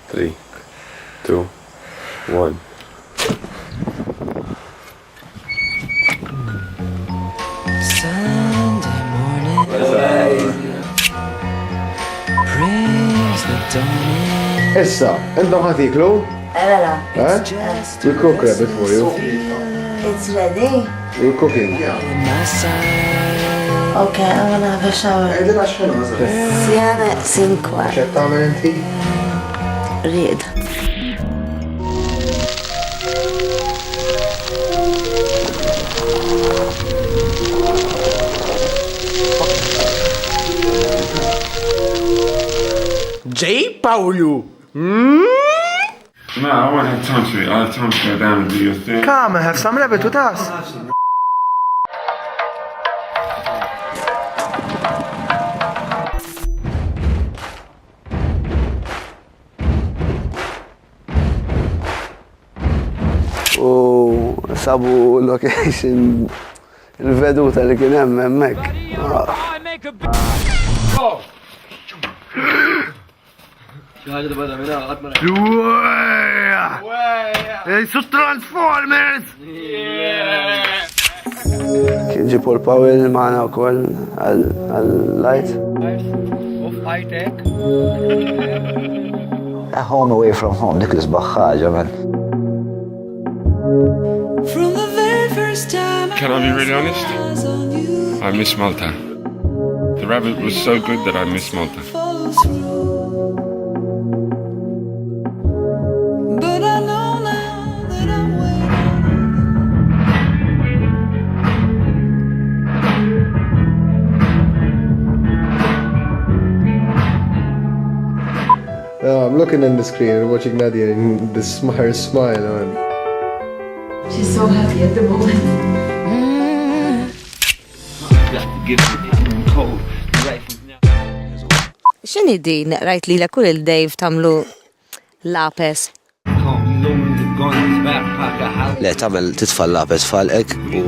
3, 2, 1. Sunday morning brings the dawn. Issa, endom ħatiklu? Mela, We cook rabbit for you. it's ready. We're cooking. In my side, Okay, I'm gonna have a shower. Għedin għaxħenu, Sjana sinkwa. ċeb tamen inti? Rid. J. Paulu. No, I won't have time to eat. I'll have time to go down and do your thing. Come, have some rabbit with us. U sabu location il-veduta li kien hemm hemmhekk. Su Transformers! Kien ġi Paul Powell magħna wkoll għal-light. Home away from home, dik l-isbaħ ħaġa, man. from the very first time Can I be really honest? I on you, I miss Malta. The rabbit was so good that I miss Malta. follow through. But I know now that I'm waiting. I'm looking in the screen and watching Nadia and her smile, man. She's so happy at the moment. X'inhi din rajt li kull il-Dave tamlu lapes. Le, tamel titfall lapes falqek u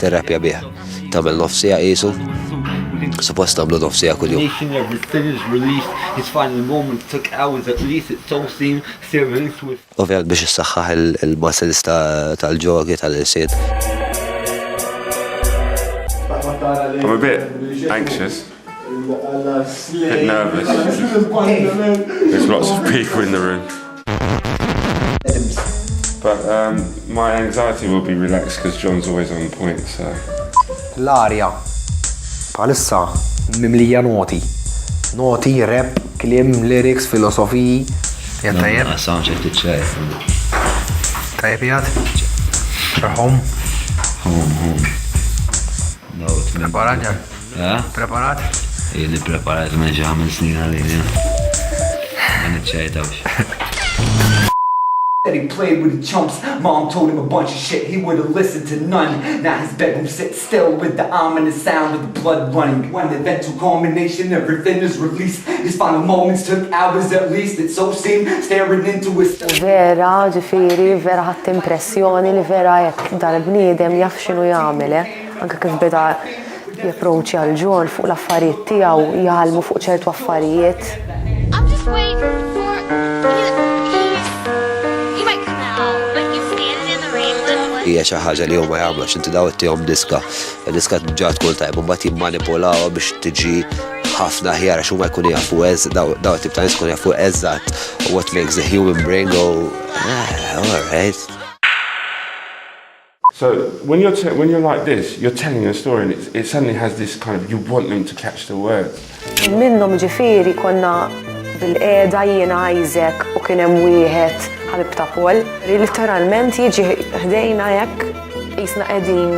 terapja biha. Tamel nofsija qisu. Suppost tamlu nofsija kull jum. Ovvijament biex issaħħaħ il-muscles tal-ġogi tal-insiet. I'm a bit anxious, a bit nervous. There's lots of people in the room. But my anxiety will be relaxed because John's always on point, so... L-arja. Palissa, mimlija noti. Noti, rap, klim, lyrics, filosofiji. Jattajab. Soundcheck t-ċaj. Tajab jgħat. Xaħom. Home. No, Preparat ġan. Preparat? Ili preparat ma ġa 5 snin għalli. Ma nitċajtawx. That he played with the chumps. Mom told him a bunch of shit, he would've listened to none. Now his bedroom sits still with the ominous sound of the blood running. When the eventual culmination, everything is released. His final moments took hours at least. It so seemed staring into his... Vera, ġifiri, vera ħadd impressjoni li vera jekk dal-bniedem jaf x'inhu jagħmel, anke kif beda japproċċja għal-ġol fuq l-affarijiet tiegħu jgħalmu fuq ċertu affarijiet. I'm just waiting for he might come out, but he's standing in the rain with Hija xi ħaġa li huma jagħmlu għax inti daw ittihom diska. Diska ġa tkun tajb u mbagħad jimmanipulawha biex tiġi ħafna ħjar għax huma jkunu jafu daw it-tip ta' nies jkunu jafu eżatt what makes the human brain go all right. So when you're like this, you're telling a story and it suddenly has this kind of, you want them to catch the words. Minnhom ġifieri konna bil-qiegħda jiena Isaac u kien hemm wieħed ħabib ta' Paul. Literalment jiġi ħdejna hekk qisna qegħdin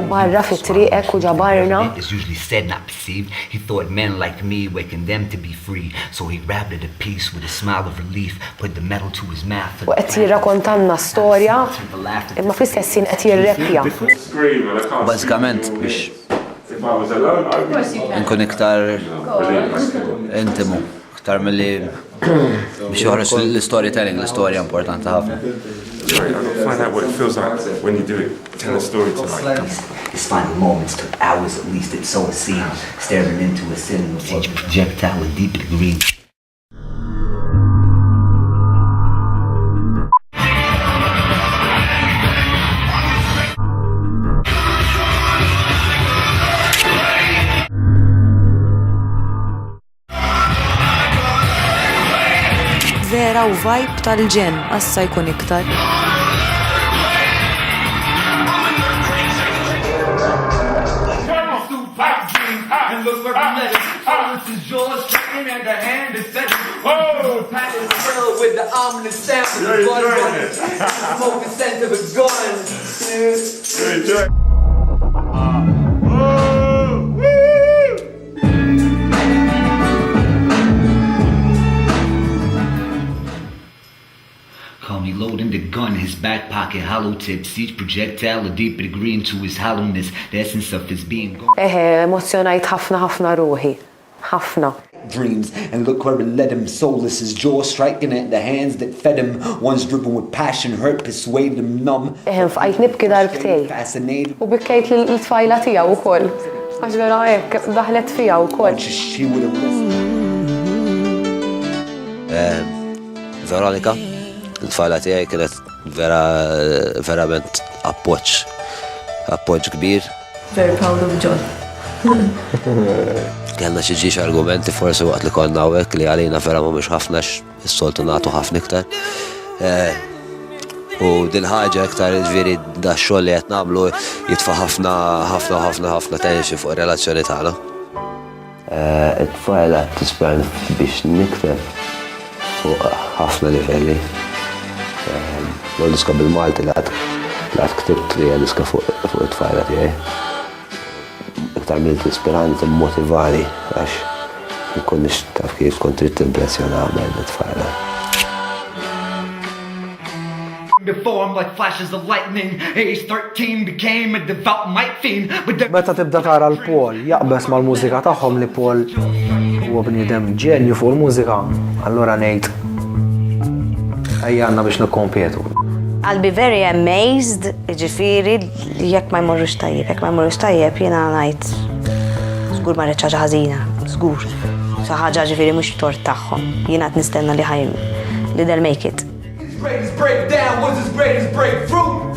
barra fit-triq hekk u ġabarna. It's usually said, not perceived. He thought men like me were condemned to be free. So he grabbed it a piece with a smile of relief, put the metal to his mouth. U qed jirrakkontanna storja imma fl-istess ħin qed jirreppja. Bażikament biex nkun iktar intimu, iktar milli biex joħroġ l-storytelling, l-istorja importanti ħafna. Sorry, I've got to find out what it feels like when you do it, tell a story to like. His final moments took hours at least, it so it seemed, staring into a sin, each projectile a deep green. vera u vibe tal-ġen, assa jkun iktar. And look where we met it. Oh, this is yours, second and the hand is set. Oh, pat is filled with the ominous sound of the blood running. Smoke the scent of a gun. Calmly loading the gun, his back pocket hollow tips, each projectile a deeper degree into his hollowness, the essence of his being gone. Emozjonajt ħafna ruħi. ħafna. Dreams, and look where it led him. Soulless, his jaw striking at the hands that fed him. Once driven with passion, hurt, persuaded him numb. Fqajt nibki darbtej. Fascinated. U bikkejt l-tfajla tiegħu wkoll. Għax vera hekk daħlet fija wkoll. She would have listened. Veronika, il-tfajla tiegħi kienet verament appoġġ kbir. Very proud of John. Kellna xi ġiex argumenti forsi waqt li konna hawnhekk li għalina vera mhumiex ħafna s-soltu nagħtu ħafna iktar. U din ħaġa iktar ġifieri da x-xogħol li qed nagħmlu jitfa' ħafna tenxi fuq ir-relazzjoni tagħna. It-tfajla tisperni biex nikteb fuq ħafna livelli. L-diska bil-Malti li għad ktibt li diska fuq it-tfajla tiegħi. Iktar mill ispiranti motivali għax nkun taf kif kont trid timpressjona it-tfajla. Before him like flashes of lightning, age 13 became a devout might fiend. Meta tibda tara l-Paul jaqbes mal-mużika tagħhom li Paul huwa bniedem ġenju fuq il-mużika, allura ngħid ejja għandna biex nikkompetu. I'll be very amazed, ġifiri, jekk ma jmorrux tajjeb, jena ngħid żgur ma reċ ħaġa ħażina, żgur. Sa ħaġa ġifiri mhux tort tagħhom. Jiena qed nistenna li they'll make it. His greatest breakdown was his greatest breakthrough.